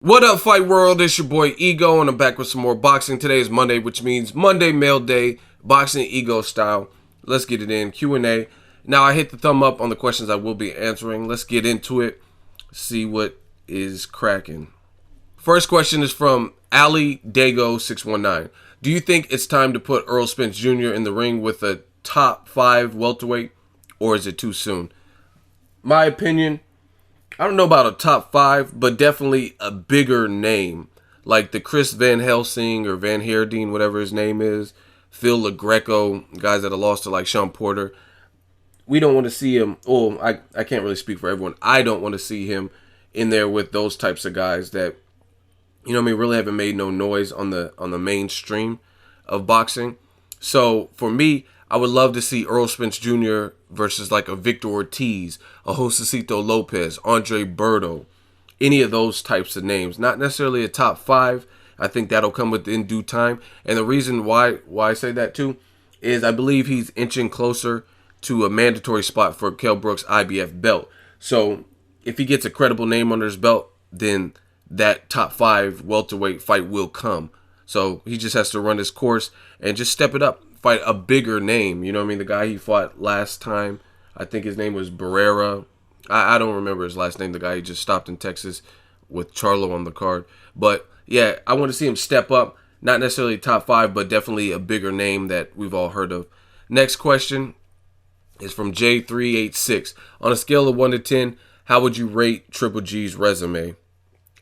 What up, Fight World? It's your boy Ego, and I'm back with some more boxing. Today is Monday, which means Monday Mail Day, boxing Ego style. Let's get it in. Q&A. Now, I hit the thumb up on the questions I will be answering. Let's get into it, see what is cracking. First question is from Ali Dago619. Do you think it's time to put Errol Spence Jr. in the ring with a top 5 welterweight, or is it too soon? My opinion, I don't know about a top 5, but definitely a bigger name. Like the Chris Van Helsing or Van Heerding, whatever his name is. Phil LaGreco, guys that have lost to like Sean Porter. We don't want to see him. Oh, I can't really speak for everyone. I don't want to see him in there with those types of guys that, you know what I mean, really haven't made no noise on the mainstream of boxing. So for me, I would love to see Errol Spence Jr. versus like a Victor Ortiz, a Josecito Lopez, Andre Berto, any of those types of names. Not necessarily a top 5. I think that'll come within due time. And the reason why I say that too is I believe he's inching closer to a mandatory spot for Kell Brook's IBF belt. So if he gets a credible name under his belt, then that top 5 welterweight fight will come. So he just has to run his course and just step it up. Fight a bigger name. You know what I mean? The guy he fought last time, I think his name was Barrera. I don't remember his last name. The guy he just stopped in Texas with Charlo on the card. But yeah, I want to see him step up. Not necessarily top 5, but definitely a bigger name that we've all heard of. Next question is from J386. On a scale of 1 to 10, how would you rate Triple G's resume?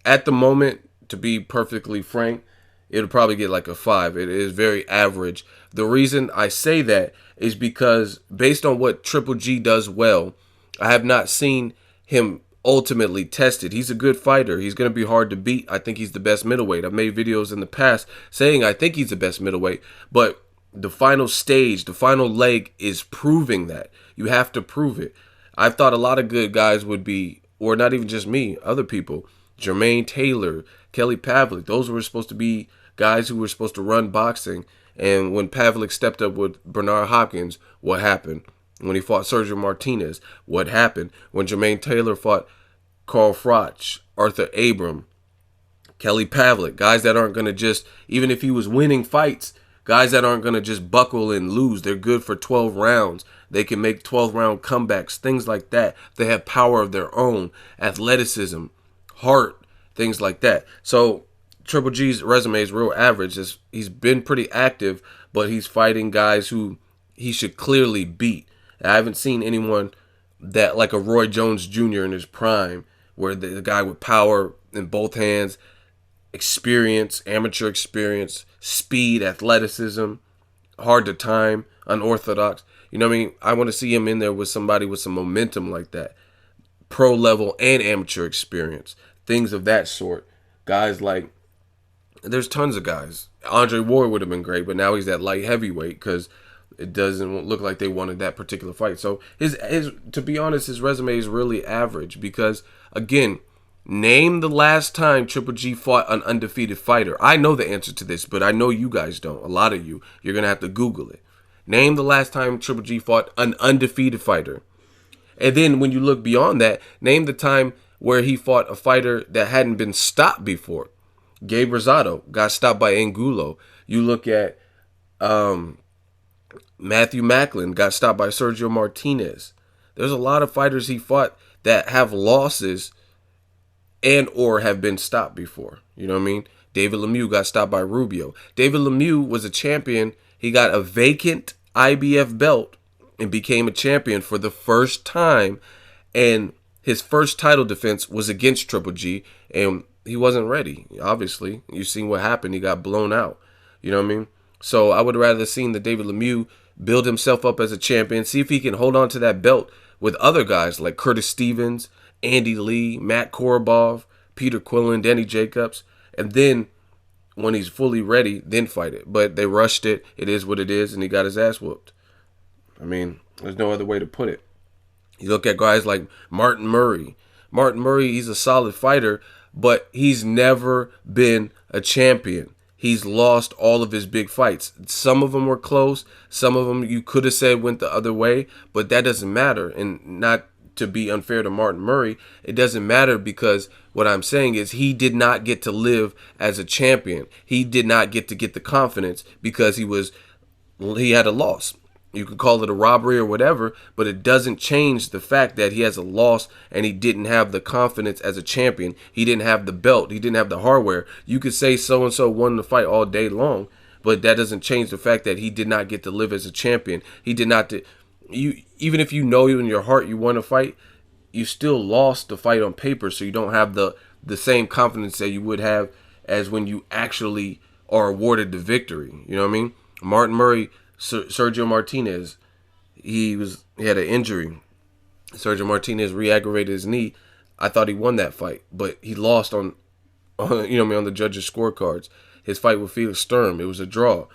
At the moment, to be perfectly frank, it'll probably get like a 5. It is very average. The reason I say that is because based on what Triple G does well, I have not seen him ultimately tested. He's a good fighter. He's going to be hard to beat. I think he's the best middleweight. I've made videos in the past saying I think he's the best middleweight, but the final stage, the final leg is proving that. You have to prove it. I've thought a lot of good guys would be, or not even just me, other people, Jermaine Taylor, Kelly Pavlik, those were supposed to be guys who were supposed to run boxing. And when Pavlik stepped up with Bernard Hopkins, what happened? When he fought Sergio Martinez, what happened? When Jermaine Taylor fought Carl Froch, Arthur Abram, Kelly Pavlik, guys that aren't going to just, even if he was winning fights, guys that aren't going to just buckle and lose. They're good for 12 rounds. They can make 12-round comebacks, things like that. They have power of their own, athleticism, heart, things like that. So Triple G's resume is real average. He's been pretty active, but he's fighting guys who he should clearly beat. I haven't seen anyone that like a Roy Jones Jr. in his prime, where the guy with power in both hands, experience, amateur experience, speed, athleticism, hard to time, unorthodox. You know what I mean? I want to see him in there with somebody with some momentum like that. Pro level and amateur experience. Things of that sort. Guys like, there's tons of guys. Andre Ward would have been great, but now he's at light heavyweight because it doesn't look like they wanted that particular fight. So his to be honest, his resume is really average because, again, name the last time Triple G fought an undefeated fighter. I know the answer to this, but I know you guys don't. A lot of you, you're going to have to Google it. Name the last time Triple G fought an undefeated fighter. And then when you look beyond that, name the time where he fought a fighter that hadn't been stopped before. Gabe Rosado got stopped by Angulo. You look at Matthew Macklin got stopped by Sergio Martinez. There's a lot of fighters he fought that have losses and or have been stopped before. You know what I mean? David Lemieux got stopped by Rubio. David Lemieux was a champion. He got a vacant IBF belt and became a champion for the first time. And his first title defense was against Triple G. And he wasn't ready, obviously. You've seen what happened. He got blown out. You know what I mean? So I would rather seen the David Lemieux build himself up as a champion, see if he can hold on to that belt with other guys like Curtis Stevens, Andy Lee, Matt Korobov, Peter Quillen, Danny Jacobs, and then when he's fully ready, then fight it. But they rushed it. It is what it is, and he got his ass whooped. I mean, there's no other way to put it. You look at guys like Martin Murray. Martin Murray, he's a solid fighter, but he's never been a champion. He's lost all of his big fights. Some of them were close. Some of them you could have said went the other way, but that doesn't matter. And not to be unfair to Martin Murray. It doesn't matter, because what I'm saying is he did not get to live as a champion. He did not get the confidence because he had a loss. You could call it a robbery or whatever, but it doesn't change the fact that he has a loss and he didn't have the confidence as a champion. He didn't have the belt. He didn't have the hardware. You could say so-and-so won the fight all day long, but that doesn't change the fact that he did not get to live as a champion. He did not. Even if you know in your heart you won a fight, you still lost the fight on paper, so you don't have the same confidence that you would have as when you actually are awarded the victory. You know what I mean? Martin Murray, Sergio Martinez, he had an injury. Sergio Martinez re-aggravated his knee. I thought he won that fight, but he lost on the judges' scorecards. His fight with Felix Sturm, it was a draw.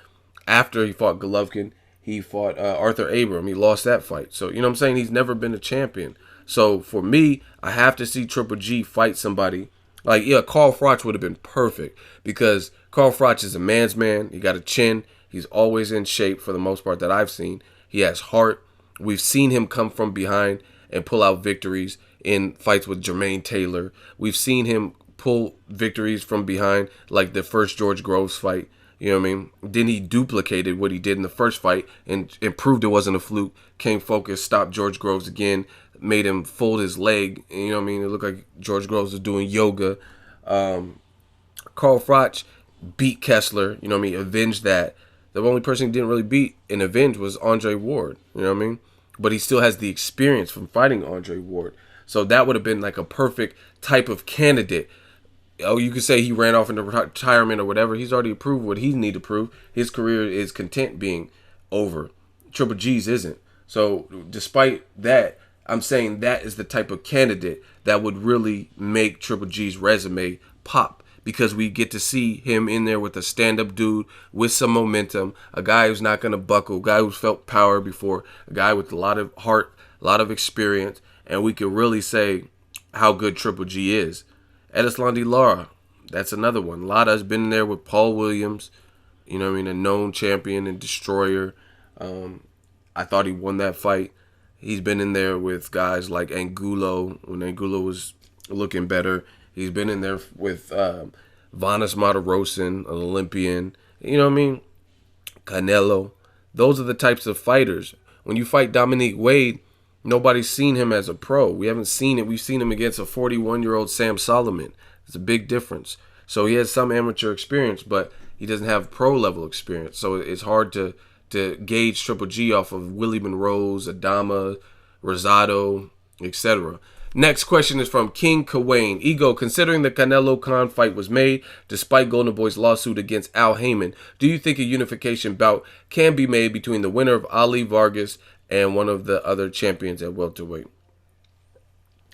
After he fought Golovkin, he fought Arthur Abram. He lost that fight. So, you know what I'm saying? He's never been a champion. So, for me, I have to see Triple G fight somebody. Like, yeah, Carl Froch would have been perfect, because Carl Froch is a man's man. He got a chin. He's always in shape for the most part that I've seen. He has heart. We've seen him come from behind and pull out victories in fights with Jermaine Taylor. We've seen him pull victories from behind, like the first George Groves fight. You know what I mean? Then he duplicated what he did in the first fight and proved it wasn't a fluke. Came focused, stopped George Groves again, made him fold his leg. You know what I mean? It looked like George Groves was doing yoga. Carl Froch beat Kessler. You know what I mean? Avenged that. The only person he didn't really beat and avenge was Andre Ward. You know what I mean? But he still has the experience from fighting Andre Ward. So that would have been like a perfect type of candidate. Oh, you could say he ran off into retirement or whatever. He's already proved what he needs to prove. His career is content being over. Triple G's isn't. So despite that, I'm saying that is the type of candidate that would really make Triple G's resume pop. Because we get to see him in there with a stand-up dude with some momentum, a guy who's not going to buckle, a guy who's felt power before, a guy with a lot of heart, a lot of experience, and we can really say how good Triple G is. ERISLANDY Lara, that's another one. Lara has been there with Paul Williams, you know what I mean, a known champion and destroyer. I thought he won that fight. He's been in there with guys like Angulo, when Angulo was looking better. He's been in there with Vanes Martirosyan, an Olympian. You know what I mean? Canelo. Those are the types of fighters. When you fight Dominique Wade, nobody's seen him as a pro. We haven't seen it. We've seen him against a 41-year-old Sam Solomon. It's a big difference. So he has some amateur experience, but he doesn't have pro-level experience. So it's hard to gauge Triple G off of Willie Monroe's, Adama, Rosado, etc. Next question is from King Kawane. Ego, considering the Canelo-Khan fight was made despite Golden Boy's lawsuit against Al Heyman, do you think a unification bout can be made between the winner of Ali Vargas and one of the other champions at welterweight?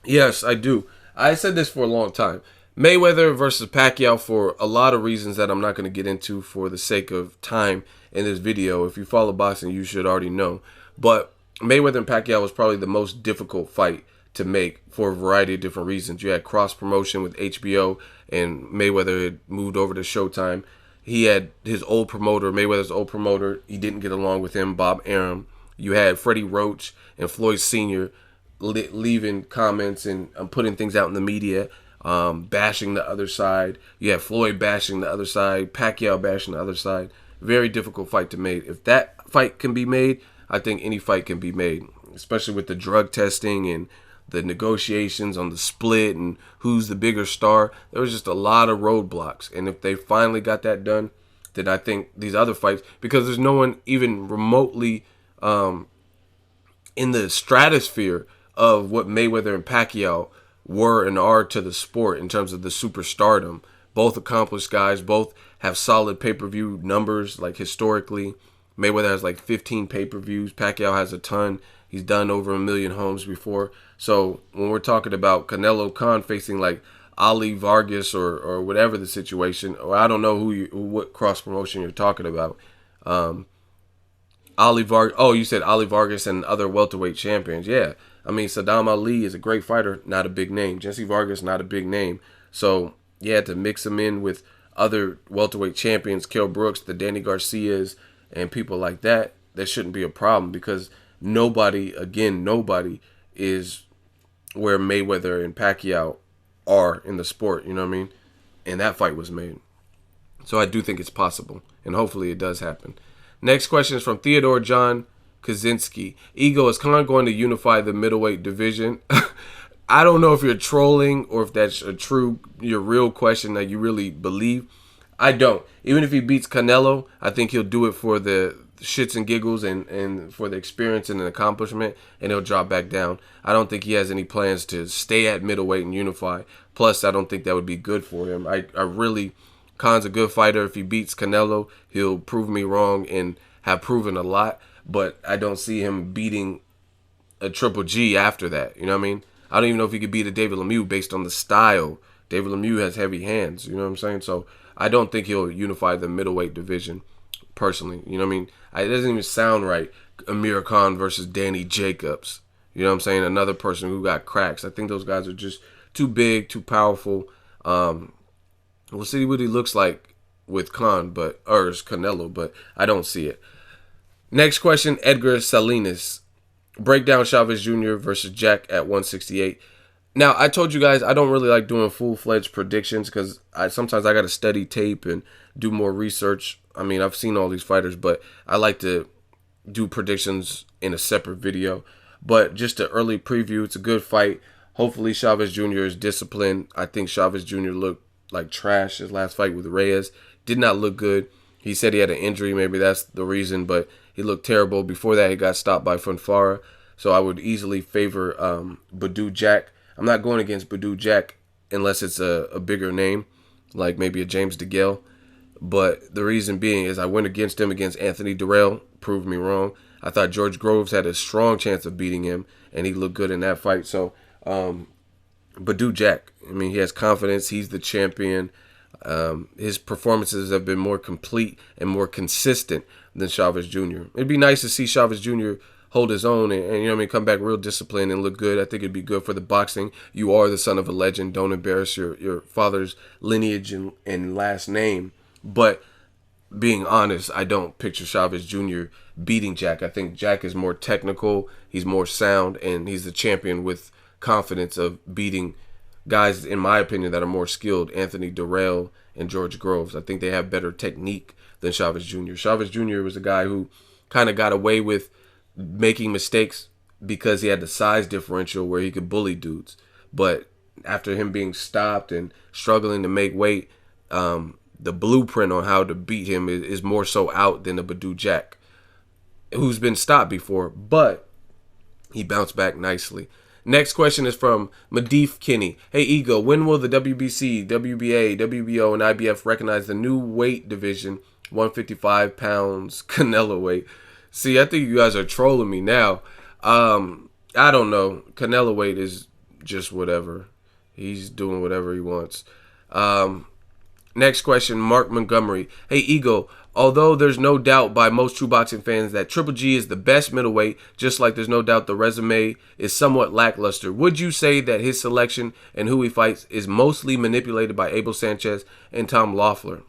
Yes, I do. I said this for a long time. Mayweather versus Pacquiao, for a lot of reasons that I'm not going to get into for the sake of time in this video. If you follow boxing, you should already know. But Mayweather and Pacquiao was probably the most difficult fight to make for a variety of different reasons. You had cross promotion with HBO, and Mayweather had moved over to Showtime. He had his old promoter, Mayweather's old promoter. He didn't get along with him, Bob Arum. You had Freddie Roach and Floyd Sr. leaving comments and putting things out in the media, bashing the other side. You had Floyd bashing the other side, Pacquiao bashing the other side. Very difficult fight to make. If that fight can be made, I think any fight can be made, especially with the drug testing and the negotiations on the split and who's the bigger star. There was just a lot of roadblocks. And if they finally got that done, then I think these other fights, because there's no one even remotely in the stratosphere of what Mayweather and Pacquiao were and are to the sport in terms of the superstardom. Both accomplished guys, both have solid pay-per-view numbers, like historically. Mayweather has like 15 pay-per-views. Pacquiao has a ton. He's done over 1 million homes before. So when we're talking about Canelo-Khan facing like Ali Vargas or whatever the situation, or I don't know what cross promotion you're talking about. Ali Vargas. Oh, you said Ali Vargas and other welterweight champions. Yeah, I mean Saddam Ali is a great fighter, not a big name. Jesse Vargas, not a big name. So you had to mix him in with other welterweight champions, Kell Brooks, the Danny Garcias, and people like that. That shouldn't be a problem, because nobody is where Mayweather and Pacquiao are in the sport, you know what I mean? And that fight was made. So I do think it's possible, and hopefully it does happen. Next question is from Theodore John Kaczynski. Ego, is Khan going to unify the middleweight division? I don't know if you're trolling or if that's your real question that you really believe. I don't. Even if he beats Canelo, I think he'll do it for the shits and giggles and for the experience and the accomplishment, and he'll drop back down. I don't think he has any plans to stay at middleweight and unify. Plus, I don't think that would be good for him. Khan's a good fighter. If he beats Canelo, he'll prove me wrong and have proven a lot. But I don't see him beating a Triple G after that. You know what I mean? I don't even know if he could beat a David Lemieux based on the style. David Lemieux has heavy hands. You know what I'm saying? So I don't think he'll unify the middleweight division personally. You know what I mean? It doesn't even sound right. Amir Khan versus Danny Jacobs. You know what I'm saying? Another person who got cracks. I think those guys are just too big, too powerful. We'll see what he looks like with Khan, or Canelo, but I don't see it. Next question, Edgar Salinas. Breakdown Chavez Jr. versus Jack at 168. Now, I told you guys I don't really like doing full-fledged predictions because sometimes I got to study tape and do more research. I mean, I've seen all these fighters, but I like to do predictions in a separate video. But just an early preview, it's a good fight. Hopefully, Chavez Jr. is disciplined. I think Chavez Jr. looked like trash his last fight with Reyes. Did not look good. He said he had an injury. Maybe that's the reason, but he looked terrible. Before that, he got stopped by Fonfara. So I would easily favor BADOU Jack. I'm not going against BADOU Jack unless it's a bigger name, like maybe a James DeGale. But the reason being is I went against him against Anthony Durrell. Proved me wrong. I thought George Groves had a strong chance of beating him, and he looked good in that fight. So BADOU Jack, I mean, he has confidence. He's the champion. His performances have been more complete and more consistent than Chavez Jr. It'd be nice to see Chavez Jr. hold his own and you know what I mean, come back real disciplined and look good. I think it'd be good for the boxing. You are the son of a legend. Don't embarrass your father's lineage and last name. But being honest, I don't picture Chavez Jr. beating Jack. I think Jack is more technical. He's more sound, and he's the champion with confidence of beating guys, in my opinion, that are more skilled. Anthony Durrell and George Groves. I think they have better technique than Chavez Jr. Chavez Jr. was a guy who kind of got away with making mistakes because he had the size differential where he could bully dudes. But after him being stopped and struggling to make weight, the blueprint on how to beat him is more so out than the BADOU Jack, who's been stopped before, but he bounced back nicely. Next question is from Madif Kinney. Hey, Ego, when will the WBC, WBA, WBO, and IBF recognize the new weight division, 155 pounds, Canelo-weight? See, I think you guys are trolling me now. I don't know. Canelo-weight is just whatever. He's doing whatever he wants. Next question, Mark Montgomery. Hey, Ego, although there's no doubt by most true boxing fans that Triple G is the best middleweight, just like there's no doubt the resume is somewhat lackluster, would you say that his selection and who he fights is mostly manipulated by Abel Sanchez and Tom Loeffler?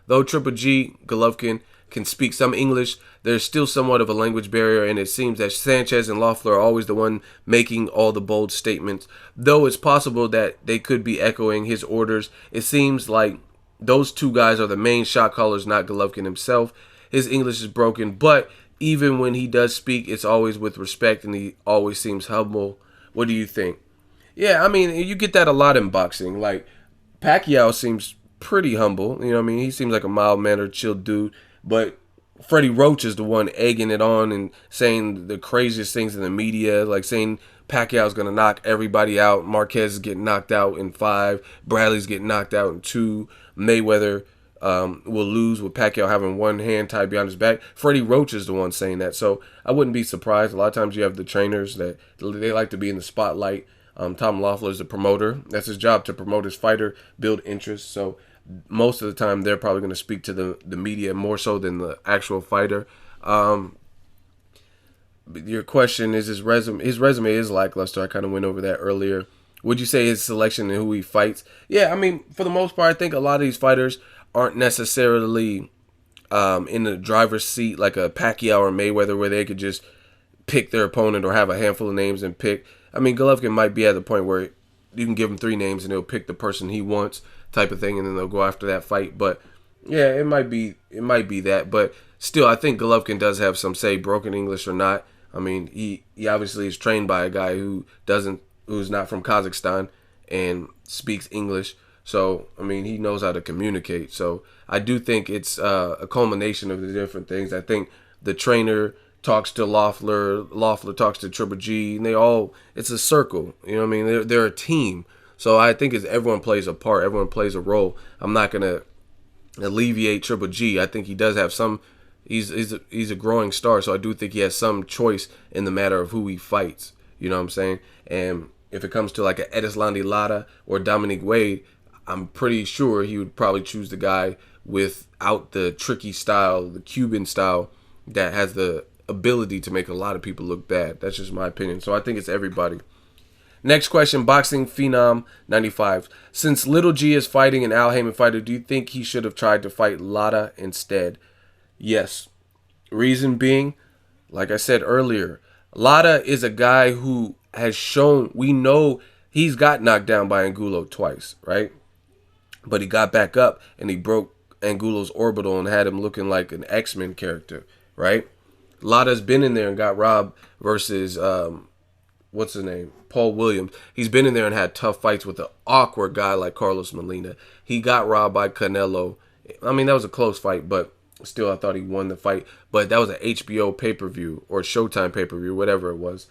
Though Triple G, Golovkin, can speak some English, there's still somewhat of a language barrier, and it seems that Sanchez and Loeffler are always the one making all the bold statements. Though it's possible that they could be echoing his orders, it seems like those two guys are the main shot callers, not Golovkin himself. His English is broken, but even when he does speak, it's always with respect, and he always seems humble. What do you think? Yeah, I mean, you get that a lot in boxing. Like, Pacquiao seems pretty humble. You know what I mean? He seems like a mild-mannered, chill dude. But Freddie Roach is the one egging it on and saying the craziest things in the media, like saying Pacquiao's going to knock everybody out. Marquez is getting knocked out in 5. Bradley's getting knocked out in 2. Mayweather will lose with Pacquiao having one hand tied behind his back. Freddie Roach is the one saying that. So I wouldn't be surprised. A lot of times you have the trainers that they like to be in the spotlight. Tom Loeffler is the promoter. That's his job, to promote his fighter, build interest. So most of the time they're probably going to speak to the media more so than the actual fighter. Your question is his resume is lackluster. I kind of went over that earlier. Would you say his selection and who he fights? Yeah, I mean, for the most part, I think a lot of these fighters aren't necessarily in the driver's seat like a Pacquiao or Mayweather, where they could just pick their opponent or have a handful of names and pick. I mean, Golovkin might be at the point where you can give him 3 names and he'll pick the person he wants, type of thing, and then they'll go after that fight. But yeah, it might be that. But still, I think Golovkin does have some say, broken English or not. I mean, he obviously is trained by a guy who's not from Kazakhstan and speaks English. So, I mean, he knows how to communicate. So, I do think it's a culmination of the different things. I think the trainer talks to Loeffler, Loeffler talks to Triple G, and it's a circle. You know what I mean? They're a team. So, I think everyone plays a part. Everyone plays a role. I'm not going to alleviate Triple G. I think he does have some. He's a growing star, so I do think he has some choice in the matter of who he fights. You know what I'm saying? And if it comes to like a ERISLANDY Lara or Dominique Wade, I'm pretty sure he would probably choose the guy without the tricky style, the Cuban style, that has the ability to make a lot of people look bad. That's just my opinion. So I think it's everybody. Next question, Boxing Phenom 95. Since Little G is fighting an Al Haymon fighter, do you think he should have tried to fight Lara instead? Yes. Reason being, like I said earlier, Lara is a guy who has shown, we know he's got knocked down by Angulo twice, right? But he got back up and he broke Angulo's orbital and had him looking like an X-Men character, right? Lara's been in there and got robbed versus, what's his name? Paul Williams. He's been in there and had tough fights with an awkward guy like Carlos Molina. He got robbed by Canelo. I mean, that was a close fight, but still I thought he won the fight. But that was an HBO pay-per-view or Showtime pay-per-view, whatever it was.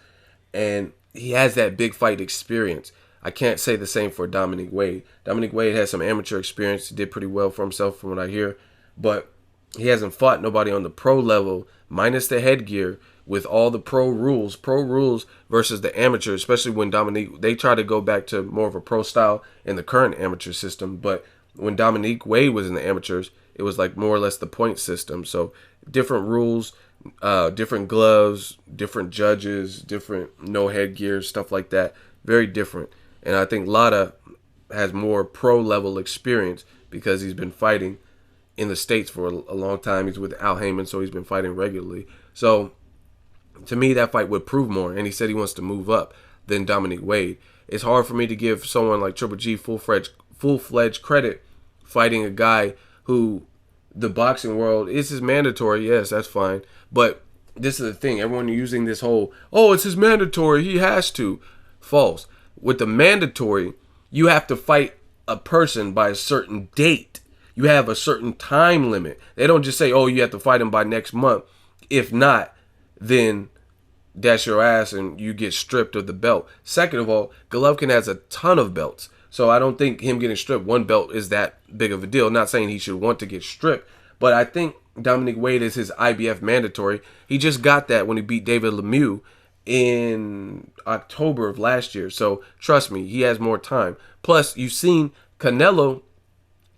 And he has that big fight experience. I can't say the same for Dominique Wade. Dominique Wade has some amateur experience. He did pretty well for himself from what I hear. But he hasn't fought nobody on the pro level, minus the headgear, with all the pro rules versus the amateur, especially when they try to go back to more of a pro style in the current amateur system. But when Dominique Wade was in the amateurs, it was like more or less the point system. So different rules, different gloves, different judges, different no headgear, stuff like that. Very different. And I think Lara has more pro level experience because he's been fighting in the States for a long time. He's with Al Haymon, so he's been fighting regularly. So to me, that fight would prove more. And he said he wants to move up than Dominique Wade. It's hard for me to give someone like Triple G full-fledged credit fighting a guy who the boxing world is his mandatory. Yes, that's fine. But this is the thing. Everyone using this whole, oh, it's his mandatory, he has to. False. With the mandatory, you have to fight a person by a certain date. You have a certain time limit. They don't just say, oh, you have to fight him by next month. If not, then that's your ass and you get stripped of the belt. Second of all, Golovkin has a ton of belts. So I don't think him getting stripped one belt is that big of a deal. Not saying he should want to get stripped, but I think Dominique Wade is his IBF mandatory. He just got that when he beat David Lemieux in October of last year. So trust me, he has more time. Plus, you've seen Canelo.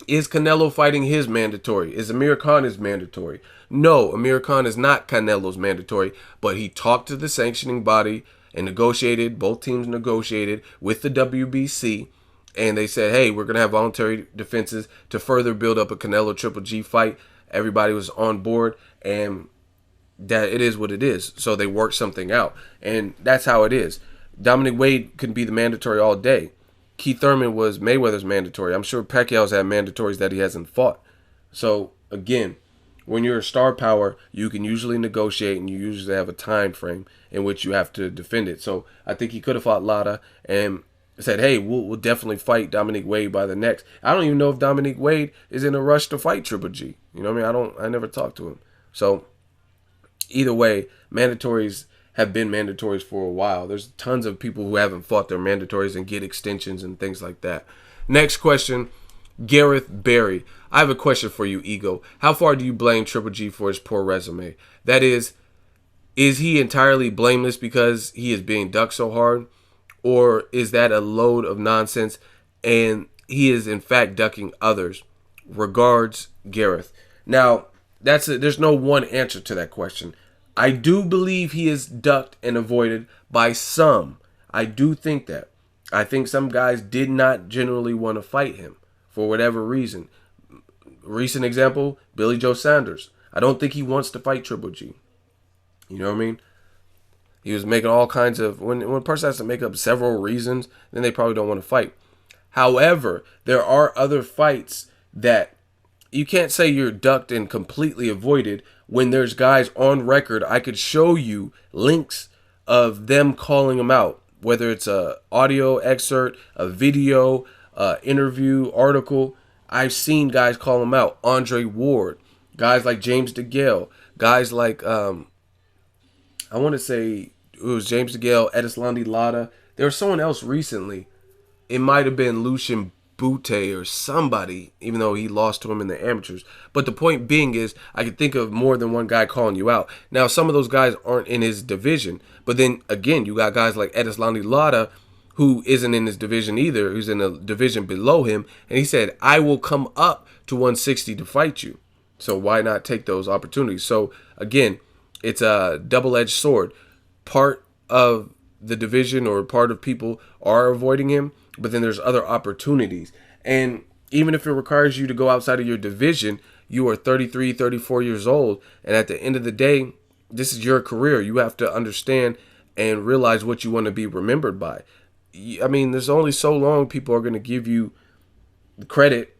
Is Canelo fighting his mandatory? Is Amir Khan his mandatory? No, Amir Khan is not Canelo's mandatory, but he talked to the sanctioning body and negotiated, both teams negotiated with the WBC, and they said, hey, we're going to have voluntary defenses to further build up a Canelo Triple G fight. Everybody was on board, and that it is what it is. So they worked something out, and that's how it is. Dominic Wade could be the mandatory all day. Keith Thurman was Mayweather's mandatory. I'm sure Pacquiao's had mandatories that he hasn't fought. So, again, when you're a star power, you can usually negotiate and you usually have a time frame in which you have to defend it. So, I think he could have fought Lara and said, hey, we'll definitely fight Dominique Wade by the next. I don't even know if Dominique Wade is in a rush to fight Triple G. You know what I mean? I never talked to him. So, either way, mandatories have been mandatories for a while. There's tons of people who haven't fought their mandatories and get extensions and things like that. Next question, Gareth Berry. I have a question for you, Ego. How far do you blame Triple G for his poor resume? That is he entirely blameless because he is being ducked so hard? Or is that a load of nonsense and he is in fact ducking others? Regards, Gareth. Now, there's no one answer to that question. I do believe he is ducked and avoided by some. I do think that. I think some guys did not generally want to fight him for whatever reason. Recent example, Billy Joe Sanders. I don't think he wants to fight Triple G. You know what I mean? He was making all kinds of, when a person has to make up several reasons, then they probably don't want to fight. However, there are other fights that you can't say you're ducked and completely avoided when there's guys on record. I could show you links of them calling him out, whether it's a audio excerpt, a video, interview, article. I've seen guys call him out. Andre Ward, guys like James DeGale, guys like, I want to say it was James DeGale, ERISLANDY, LARA. There was someone else recently. It might have been Lucian Butte or somebody, even though he lost to him in the amateurs. But the point being is, I could think of more than one guy calling you out. Now, some of those guys aren't in his division. But then, again, you got guys like ERISLANDY, LARA, who isn't in his division either, who's in a division below him. And he said, I will come up to 160 to fight you. So why not take those opportunities? So, again, it's a double-edged sword. Part of the division or part of people are avoiding him, but then there's other opportunities. And even if it requires you to go outside of your division, you are 33, 34 years old. And at the end of the day, this is your career. You have to understand and realize what you want to be remembered by. I mean, there's only so long people are going to give you the credit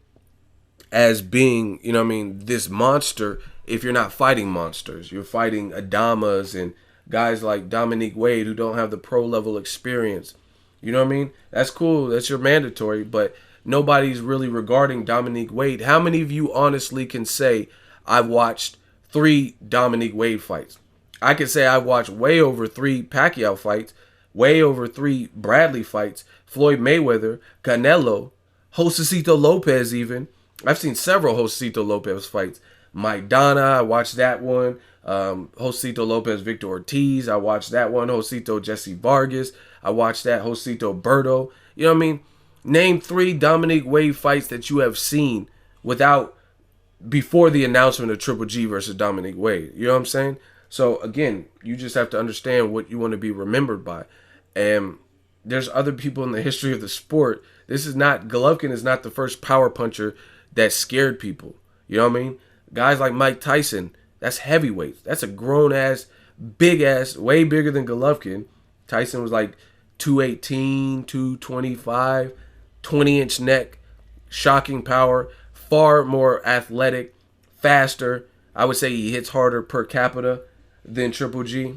as being, you know what I mean, this monster if you're not fighting monsters. You're fighting Adamas and guys like Dominique Wade who don't have the pro level experience. You know what I mean? That's cool. That's your mandatory, but nobody's really regarding Dominique Wade. How many of you honestly can say I've watched 3 Dominique Wade fights? I can say I've watched way over 3 Pacquiao fights, way over 3 Bradley fights, Floyd Mayweather, Canelo, Josecito Lopez even. I've seen several Josecito Lopez fights. Mike Donna, I watched that one. Josecito Lopez, Victor Ortiz, I watched that one. Josecito Jesse Vargas, I watched that. Josecito Berto. You know what I mean? Name 3 Dominique Wade fights that you have seen before the announcement of Triple G versus Dominique Wade. You know what I'm saying? So again, you just have to understand what you want to be remembered by. And there's other people in the history of the sport. Golovkin is not the first power puncher that scared people. You know what I mean? Guys like Mike Tyson, that's heavyweight. That's a grown-ass, big-ass, way bigger than Golovkin. Tyson was like 218, 225, 20-inch neck, shocking power, far more athletic, faster. I would say he hits harder per capita than Triple G.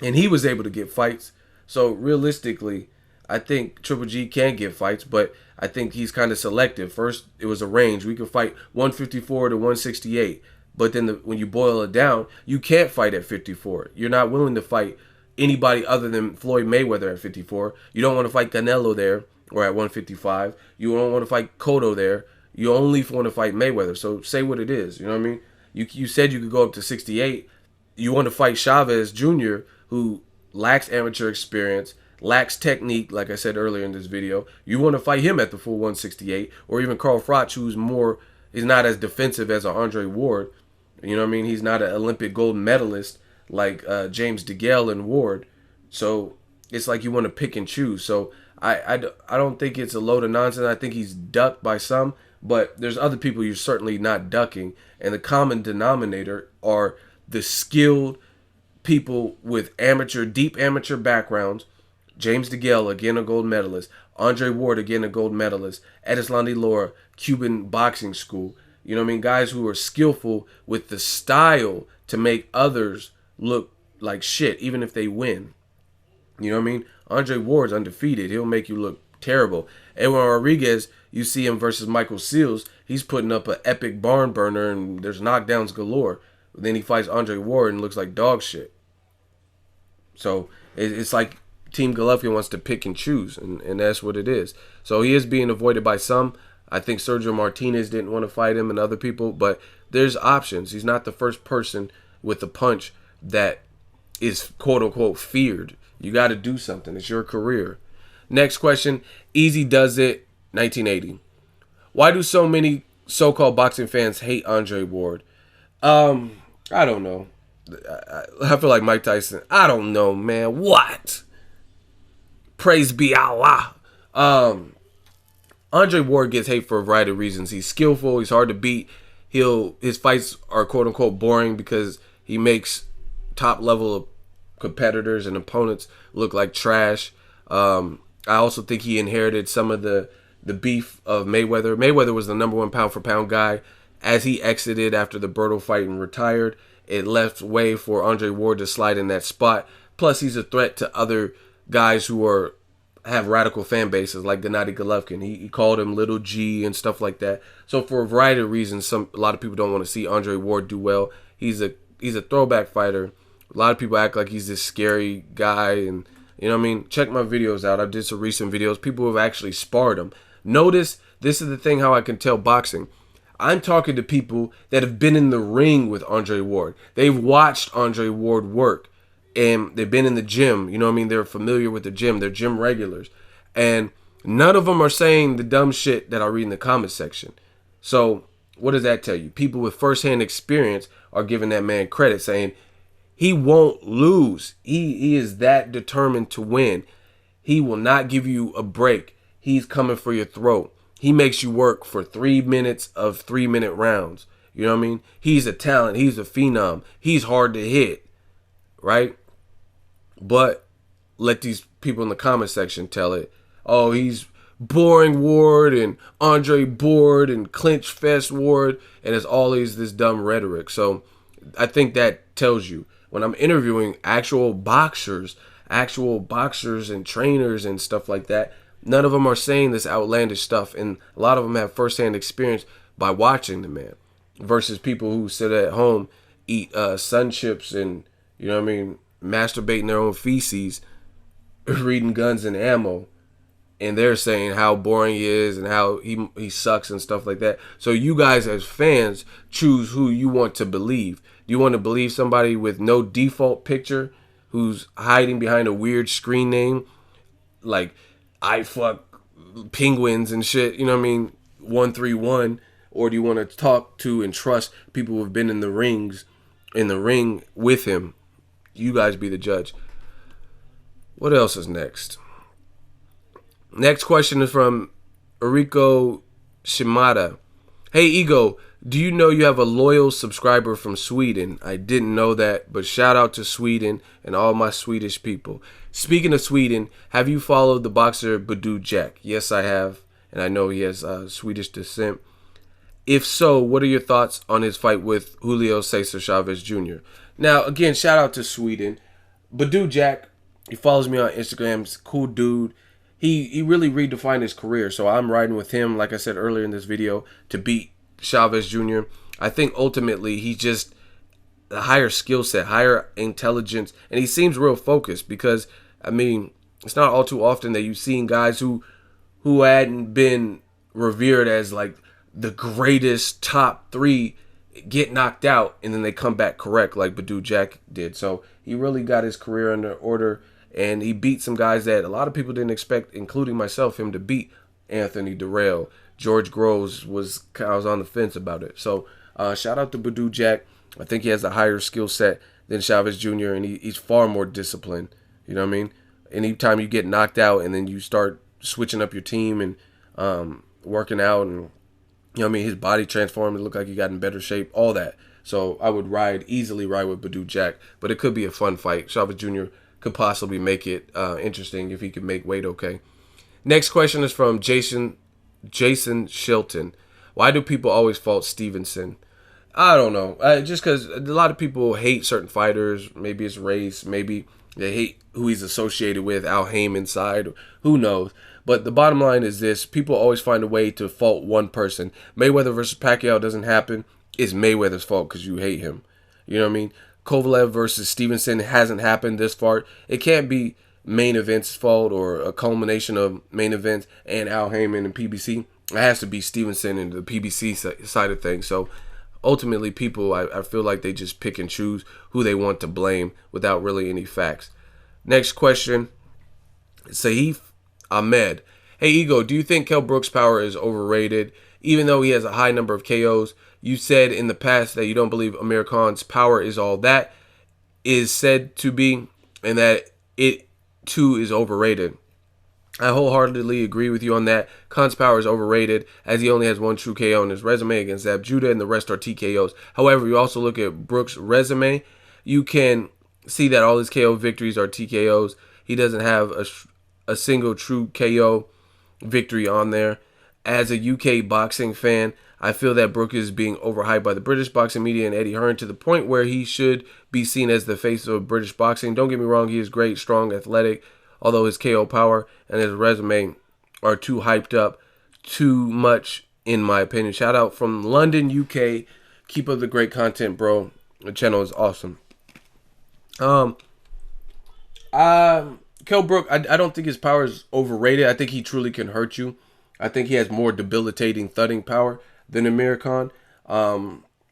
And he was able to get fights. So realistically, I think Triple G can get fights, but I think he's kind of selective. First, it was a range. We could fight 154 to 168. But then when you boil it down, you can't fight at 54. You're not willing to fight anybody other than Floyd Mayweather at 54. You don't want to fight Canelo there or at 155. You don't want to fight Cotto there. You only want to fight Mayweather. So say what it is. You know what I mean? You said you could go up to 68. You want to fight Chavez Jr., who lacks amateur experience, lacks technique, like I said earlier in this video. You want to fight him at the full 168, or even Carl Froch, who's not as defensive as an Andre Ward. You know what I mean? He's not an Olympic gold medalist like James DeGale and Ward. So it's like you want to pick and choose. So I don't think it's a load of nonsense. I think he's ducked by some, but there's other people you're certainly not ducking. And the common denominator are the skilled people with deep amateur backgrounds. James DeGale, again a gold medalist. Andre Ward, again a gold medalist. ERISLANDY, LARA, Cuban boxing school. You know what I mean? Guys who are skillful with the style to make others look like shit, even if they win. You know what I mean? Andre Ward's undefeated. He'll make you look terrible. Edwin Rodriguez, you see him versus Michael Seals. He's putting up an epic barn burner, and there's knockdowns galore. Then he fights Andre Ward and looks like dog shit. So it's like Team Golovkin wants to pick and choose, and that's what it is. So he is being avoided by some. I think Sergio Martinez didn't want to fight him and other people, but there's options. He's not the first person with a punch that is quote-unquote feared. You got to do something. It's your career. Next question, Easy Does It, 1980. Why do so many so-called boxing fans hate Andre Ward? I don't know. I feel like Mike Tyson. I don't know, man. What? Praise be Allah. Andre Ward gets hate for a variety of reasons. He's skillful. He's hard to beat. His fights are quote unquote boring because he makes top level competitors and opponents look like trash. I also think he inherited some of the beef of Mayweather. Mayweather was the #1 pound for pound guy. As he exited after the Berto fight and retired, it left way for Andre Ward to slide in that spot. Plus, he's a threat to other guys who have radical fan bases like Gennady Golovkin. He called him Little G and stuff like that. So for a variety of reasons, a lot of people don't want to see Andre Ward do well. He's a throwback fighter. A lot of people act like he's this scary guy, and you know what I mean? Check my videos out. I did some recent videos. People have actually sparred him. Notice, this is the thing how I can tell boxing. I'm talking to people that have been in the ring with Andre Ward. They've watched Andre Ward work. And they've been in the gym, you know what I mean? They're familiar with the gym. They're gym regulars. And none of them are saying the dumb shit that I read in the comment section. So what does that tell you? People with firsthand experience are giving that man credit, saying he won't lose. He is that determined to win. He will not give you a break. He's coming for your throat. He makes you work for 3 minutes of 3-minute rounds. You know what I mean? He's a talent. He's a phenom. He's hard to hit, right? But let these people in the comment section tell it. Oh, he's boring Ward and Andre Board and clinch fest Ward, and it's always this dumb rhetoric. So I think that tells you, when I'm interviewing actual boxers and trainers and stuff like that, none of them are saying this outlandish stuff, and a lot of them have firsthand experience by watching the man, versus people who sit at home, eat sun chips and, you know what I mean, masturbating their own feces, reading Guns and Ammo, and they're saying how boring he is and how he sucks and stuff like that. So you guys as fans choose who you want to believe. Do you want to believe somebody with no default picture who's hiding behind a weird screen name like I fuck penguins and shit, you know what I mean, 131, or do you want to talk to and trust people who have been in the ring with him? You guys be the judge. What else is next? Next question is from Eriko Shimada. Hey, Ego, do you know you have a loyal subscriber from Sweden? I didn't know that, but shout out to Sweden and all my Swedish people. Speaking of Sweden, have you followed the boxer BADOU Jack? Yes, I have, and I know he has Swedish descent. If so, what are your thoughts on his fight with Julio Cesar Chavez Jr.? Now, again, shout out to Sweden. BADOU Jack, he follows me on Instagram. He's a cool dude. He really redefined his career, so I'm riding with him, like I said earlier in this video, to beat Chavez Jr. I think ultimately he's just a higher skill set, higher intelligence, and he seems real focused because, I mean, it's not all too often that you've seen guys who hadn't been revered as like the greatest top 3 get knocked out and then they come back correct like BADOU Jack did. So he really got his career under order, and he beat some guys that a lot of people didn't expect, including myself, him to beat. Anthony Durrell, George Groves I was on the fence about it. So shout out to BADOU Jack. I think he has a higher skill set than Chavez Jr. and he's far more disciplined. You know what I mean? Anytime you get knocked out and then you start switching up your team and working out, and you know what I mean, his body transformed, it looked like he got in better shape, all that. So I would easily ride with BADOU Jack, but it could be a fun fight. Chavez Jr. could possibly make it interesting if he could make weight okay. Next question is from Jason Shilton. Why do people always fault Stevenson? I don't know. Just because a lot of people hate certain fighters. Maybe it's race. Maybe they hate who he's associated with, Al Heyman side. Who knows? But the bottom line is this. People always find a way to fault one person. Mayweather versus Pacquiao doesn't happen. It's Mayweather's fault because you hate him. You know what I mean? Kovalev versus Stevenson hasn't happened this far. It can't be main event's fault or a culmination of main events and Al Heyman and PBC. It has to be Stevenson and the PBC side of things. So ultimately, people, I feel like they just pick and choose who they want to blame without really any facts. Next question, Saif Ahmed. Hey, Ego, do you think Kell Brook's power is overrated? Even though he has a high number of KOs, you said in the past that you don't believe Amir Khan's power is all that is said to be, and that it too is overrated. I wholeheartedly agree with you on that. Khan's power is overrated as he only has one true KO on his resume against Zab Judah, and the rest are TKOs. However, you also look at Brook's resume, you can see that all his KO victories are TKOs. He doesn't have a single true KO victory on there. As a UK boxing fan, I feel that Brook is being overhyped by the British boxing media and Eddie Hearn to the point where he should be seen as the face of British boxing. Don't get me wrong, he is great, strong, athletic, although his KO power and his resume are too hyped up, too much in my opinion. Shout out from London, UK. Keep up the great content, bro. The channel is awesome. Kell Brook, I don't think his power is overrated. I think he truly can hurt you. I think he has more debilitating thudding power than Amir Khan.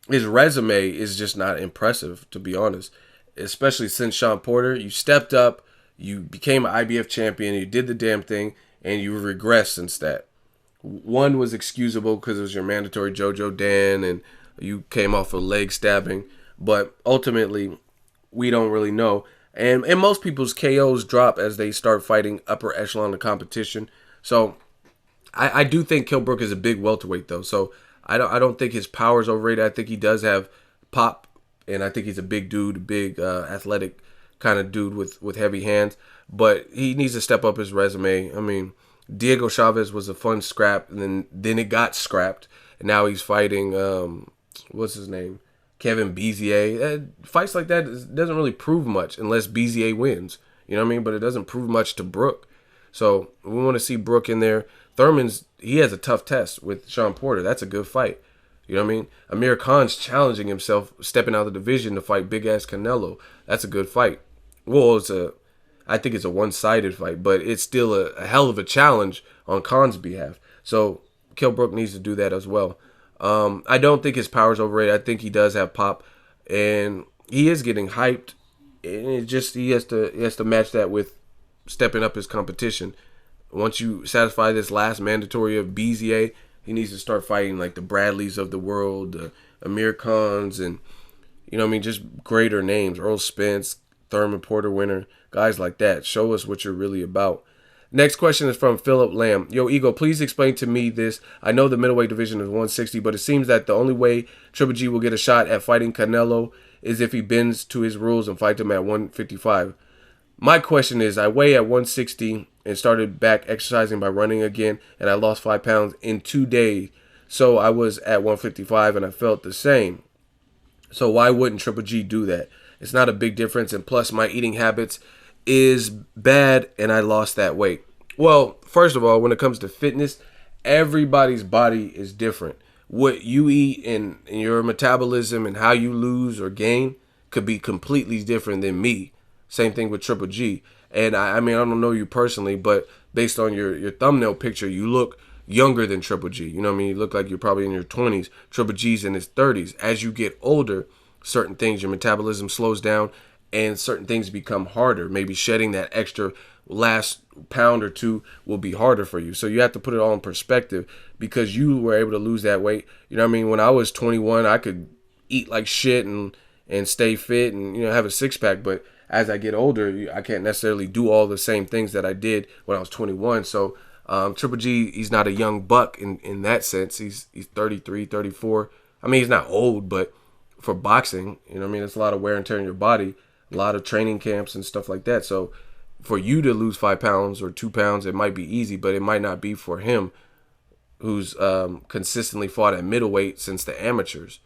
His resume is just not impressive, to be honest. Especially since Sean Porter, you stepped up, you became an IBF champion, you did the damn thing, and you regressed since that. One was excusable because it was your mandatory Jojo Dan, and you came off a leg stabbing. But ultimately, we don't really know. And most people's KOs drop as they start fighting upper echelon of competition. So I do think Kell Brook is a big welterweight, though. So I don't think his power is overrated. I think he does have pop, and I think he's a big dude, big athletic kind of dude with heavy hands. But he needs to step up his resume. I mean, Diego Chavez was a fun scrap, and then it got scrapped, and now he's fighting what's his name, Kevin Bezier. Fights like that doesn't really prove much unless Bezier wins. You know what I mean? But it doesn't prove much to Brook. So we want to see Brook in there. He has a tough test with Sean Porter. That's a good fight. You know what I mean? Amir Khan's challenging himself, stepping out of the division to fight big-ass Canelo. That's a good fight. Well, I think it's a one-sided fight, but it's still a hell of a challenge on Khan's behalf. So Kell Brook needs to do that as well. I don't think his power's overrated. I think he does have pop, and he is getting hyped. And it just he has to match that with stepping up his competition. Once you satisfy this last mandatory of BZA, he needs to start fighting like the Bradleys of the world, the Amir Khans, and you know what I mean, just greater names. Earl Spence, Thurman Porter winner, guys like that. Show us what you're really about. Next question is from Philip Lamb. Yo, Ego, please explain to me this. I know the middleweight division is 160, but it seems that the only way Triple G will get a shot at fighting Canelo is if he bends to his rules and fights him at 155. My question is, I weigh at 160 and started back exercising by running again, and I lost 5 pounds in 2 days. So I was at 155 and I felt the same. So why wouldn't Triple G do that? It's not a big difference, and plus my eating habits is bad and I lost that weight. Well, first of all, when it comes to fitness, everybody's body is different. What you eat and your metabolism and how you lose or gain could be completely different than me. Same thing with Triple G. And I mean, I don't know you personally, but based on your thumbnail picture, you look younger than Triple G. You know what I mean? You look like you're probably in your 20s. Triple G's in his 30s. As you get older, certain things, your metabolism slows down and certain things become harder. Maybe shedding that extra last pound or two will be harder for you. So you have to put it all in perspective because you were able to lose that weight. You know what I mean? When I was 21, I could eat like shit and stay fit and, you know, have a six-pack. But as I get older, I can't necessarily do all the same things that I did when I was 21. So Triple G, he's not a young buck in that sense. He's 33, 34. I mean, he's not old, but for boxing, you know what I mean? It's a lot of wear and tear in your body, a lot of training camps and stuff like that. So for you to lose 5 pounds or 2 pounds, it might be easy, but it might not be for him, who's consistently fought at middleweight since the amateurs.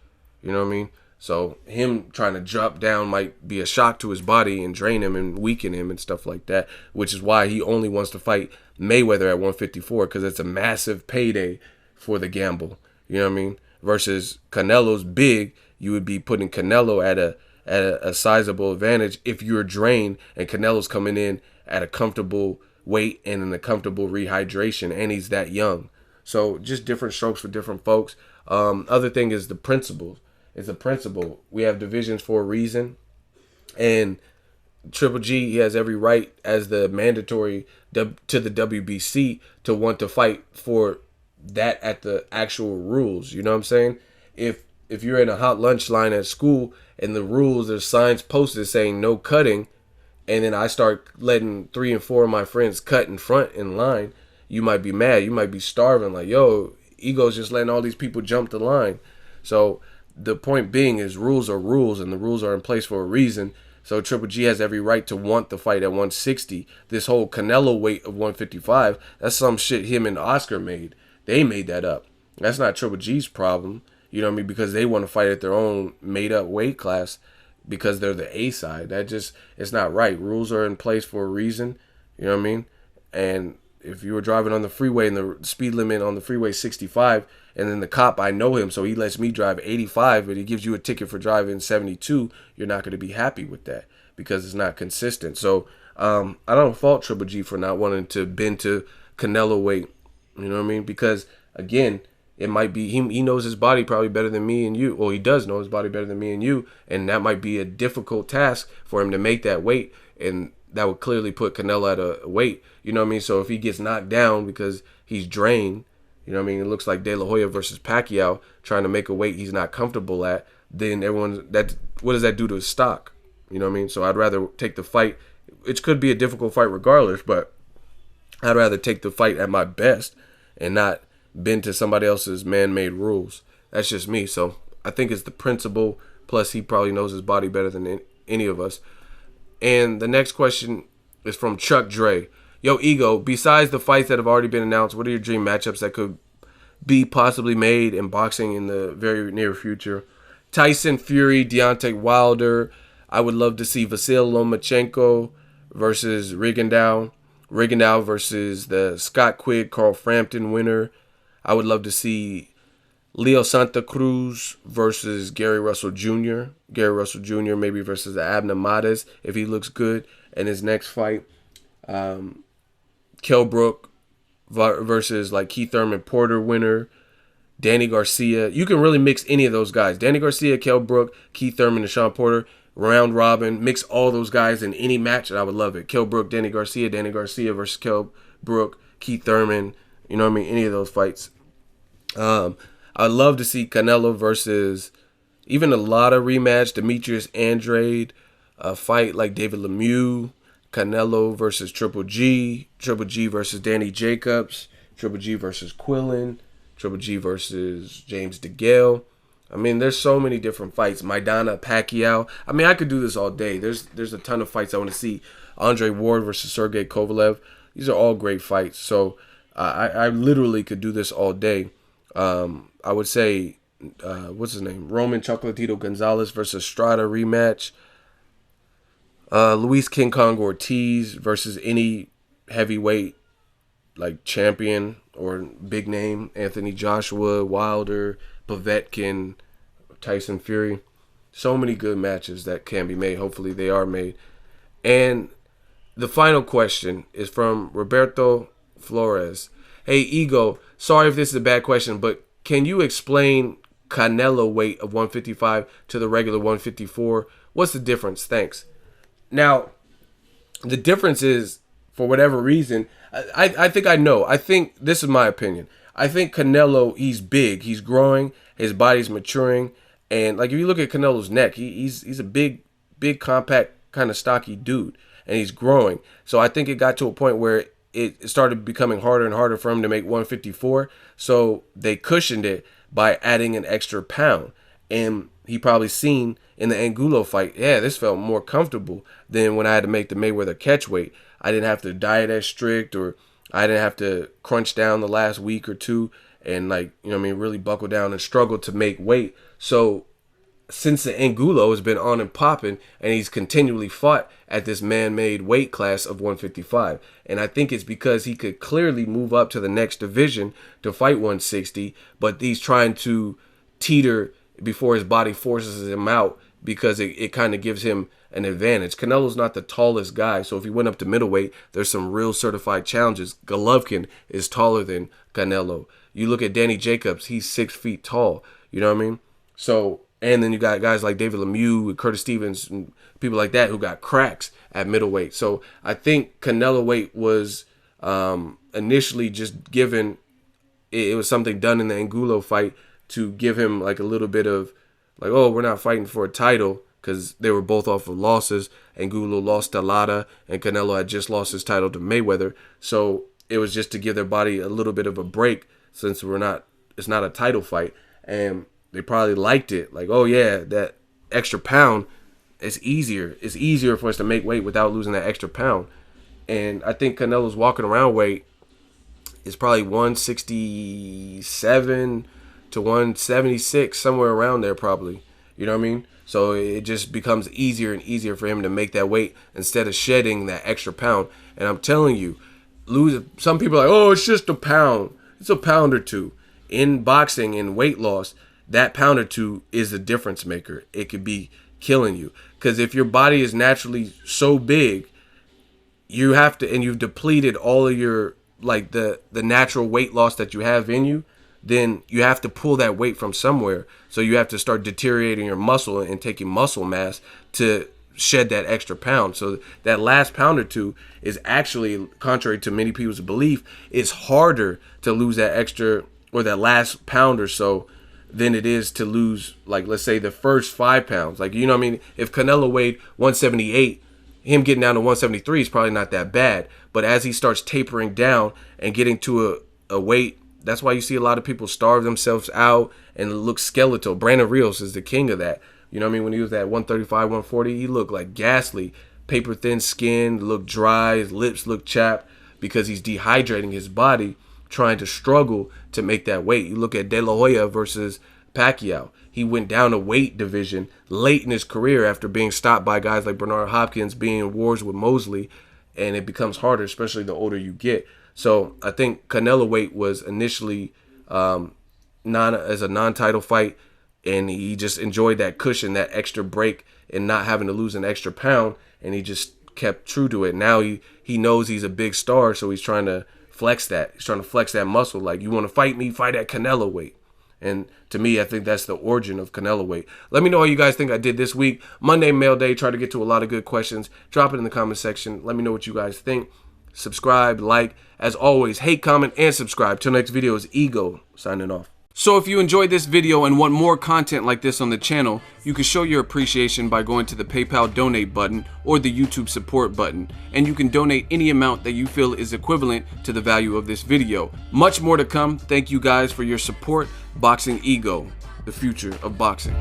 You know what I mean? So him trying to drop down might be a shock to his body and drain him and weaken him and stuff like that, which is why he only wants to fight Mayweather at 154, because it's a massive payday for the gamble. You know what I mean? Versus Canelo's big, you would be putting Canelo at a sizable advantage if you're drained, and Canelo's coming in at a comfortable weight and in a comfortable rehydration, and he's that young. So just different strokes for different folks. Other thing is the principles. It's a principle. We have divisions for a reason, and Triple G, he has every right as the mandatory to the WBC to want to fight for that at the actual rules. You know what I'm saying? If you're in a hot lunch line at school and the rules, there's signs posted saying no cutting, and then I start letting 3 and 4 of my friends cut in front in line, you might be mad. You might be starving. Like, yo, Ego's just letting all these people jump the line. So the point being is rules are rules, and the rules are in place for a reason. So Triple G has every right to want the fight at 160. This whole Canelo weight of 155, that's some shit him and Oscar made. They made that up. That's not Triple G's problem. You know what I mean? Because they want to fight at their own made up weight class because they're the A side. That just, it's not right. Rules are in place for a reason. You know what I mean? And if you were driving on the freeway and the speed limit on the freeway is 65, and then the cop, I know him, so he lets me drive 85, but he gives you a ticket for driving 72, you're not going to be happy with that because it's not consistent. So I don't fault Triple G for not wanting to bend to Canelo weight. You know what I mean? Because, again, it might be, he knows his body probably better than me and you. Well, he does know his body better than me and you, and that might be a difficult task for him to make that weight, and that would clearly put Canelo at a weight. You know what I mean? So if he gets knocked down because he's drained, you know what I mean? It looks like De La Hoya versus Pacquiao trying to make a weight he's not comfortable at. Then what does that do to his stock? You know what I mean? So I'd rather take the fight. It could be a difficult fight regardless, but I'd rather take the fight at my best and not bend to somebody else's man-made rules. That's just me. So I think it's the principle. Plus, he probably knows his body better than any of us. And the next question is from Chuck Dre. Yo, Ego, besides the fights that have already been announced, what are your dream matchups that could be possibly made in boxing in the very near future? Tyson Fury, Deontay Wilder. I would love to see Vasyl Lomachenko versus Rigondeaux. Rigondeaux versus the Scott Quigg, Carl Frampton winner. I would love to see Leo Santa Cruz versus Gary Russell Jr. Gary Russell Jr. maybe versus Abner Mares if he looks good in his next fight. Kell Brook versus like Keith Thurman Porter winner. Danny Garcia. You can really mix any of those guys. Danny Garcia, Kell Brook, Keith Thurman, and Sean Porter. Round robin. Mix all those guys in any match and I would love it. Kell Brook, Danny Garcia versus Kell Brook, Keith Thurman. You know what I mean? Any of those fights. I'd love to see Canelo versus even a Lara rematch. Demetrius Andrade. A fight like David Lemieux. Canelo versus Triple G. Triple G versus Danny Jacobs. Triple G versus Quillen. Triple G versus James DeGale. I mean, there's so many different fights. Maidana, Pacquiao. I mean, I could do this all day. There's a ton of fights I want to see. Andre Ward versus Sergey Kovalev. These are all great fights. So I literally could do this all day. I would say, what's his name? Roman Chocolatito Gonzalez versus Strada rematch. Luis King Kong Ortiz versus any heavyweight like champion or big name. Anthony Joshua, Wilder, Povetkin, Tyson Fury. So many good matches that can be made. Hopefully they are made. And the final question is from Roberto Flores. Hey, Ego, sorry if this is a bad question, but can you explain Canelo weight of 155 to the regular 154? What's the difference? Thanks. Now, the difference is, for whatever reason, I think I know. I think, this is my opinion. I think Canelo, he's big. He's growing. His body's maturing. And, like, if you look at Canelo's neck, he's a big, compact, kind of stocky dude. And he's growing. So I think it got to a point where it started becoming harder and harder for him to make 154. So they cushioned it by adding an extra pound. And he probably seen in the Angulo fight, yeah, this felt more comfortable than when I had to make the Mayweather catch weight. I didn't have to diet as strict, or I didn't have to crunch down the last week or two and, like, you know what I mean, really buckle down and struggle to make weight. So since the Angulo has been on and popping, and he's continually fought at this man-made weight class of 155. And I think it's because he could clearly move up to the next division to fight 160, but he's trying to teeter before his body forces him out because it kind of gives him an advantage. Canelo's not the tallest guy, so if he went up to middleweight, there's some real certified challenges. Golovkin is taller than Canelo. You look at Danny Jacobs, he's 6 feet tall. You know what I mean? So, and then you got guys like David Lemieux, Curtis Stevens, and people like that who got cracks at middleweight. So I think Canelo weight was initially just given, it was something done in the Angulo fight to give him like a little bit of like, oh, we're not fighting for a title, because they were both off of losses. Angulo lost to Lara, and Canelo had just lost his title to Mayweather. So it was just to give their body a little bit of a break, since it's not a title fight. And they probably liked it. Like, oh yeah, that extra pound it's easier for us to make weight without losing that extra pound. And I think Canelo's walking around weight is probably 167 to 176, somewhere around there probably. You know what I mean? So it just becomes easier and easier for him to make that weight instead of shedding that extra pound. And I'm telling you, some people are like, oh, it's just a pound. It's a pound or two. In boxing and weight loss, that pound or two is the difference maker. It could be killing you. Because if your body is naturally so big, you have to, and you've depleted all of your, like the natural weight loss that you have in you, then you have to pull that weight from somewhere. So you have to start deteriorating your muscle and taking muscle mass to shed that extra pound. So that last pound or two is actually, contrary to many people's belief, it's harder to lose that extra, or that last pound or so, than it is to lose, like, let's say the first 5 pounds. Like, you know what I mean? If Canelo weighed 178, him getting down to 173 is probably not that bad. But as he starts tapering down and getting to a weight, that's why you see a lot of people starve themselves out and look skeletal. Brandon Rios is the king of that. You know what I mean? When he was at 135, 140, he looked like ghastly. Paper thin skin, looked dry, his lips looked chapped because he's dehydrating his body, trying to struggle to make that weight. You look at De La Hoya versus Pacquiao. He went down a weight division late in his career after being stopped by guys like Bernard Hopkins, being in wars with Mosley, and it becomes harder, especially the older you get. So I think Canelo-weight was initially as a non-title fight, and he just enjoyed that cushion, that extra break, and not having to lose an extra pound, and he just kept true to it. Now he knows he's a big star, so he's trying to flex that. He's trying to flex that muscle. Like, you want to fight me, fight at Canelo-weight. And to me, I think that's the origin of Canelo-weight. Let me know how you guys think I did this week. Monday mail day. Try to get to a lot of good questions. Drop it in the comment section. Let me know what you guys think. Subscribe, like. As always, hate, comment, and subscribe. Till next video is Ego signing off. So if you enjoyed this video and want more content like this on the channel, you can show your appreciation by going to the PayPal donate button or the YouTube support button, and you can donate any amount that you feel is equivalent to the value of this video. Much more to come. Thank you guys for your support. Boxing Ego, the future of boxing.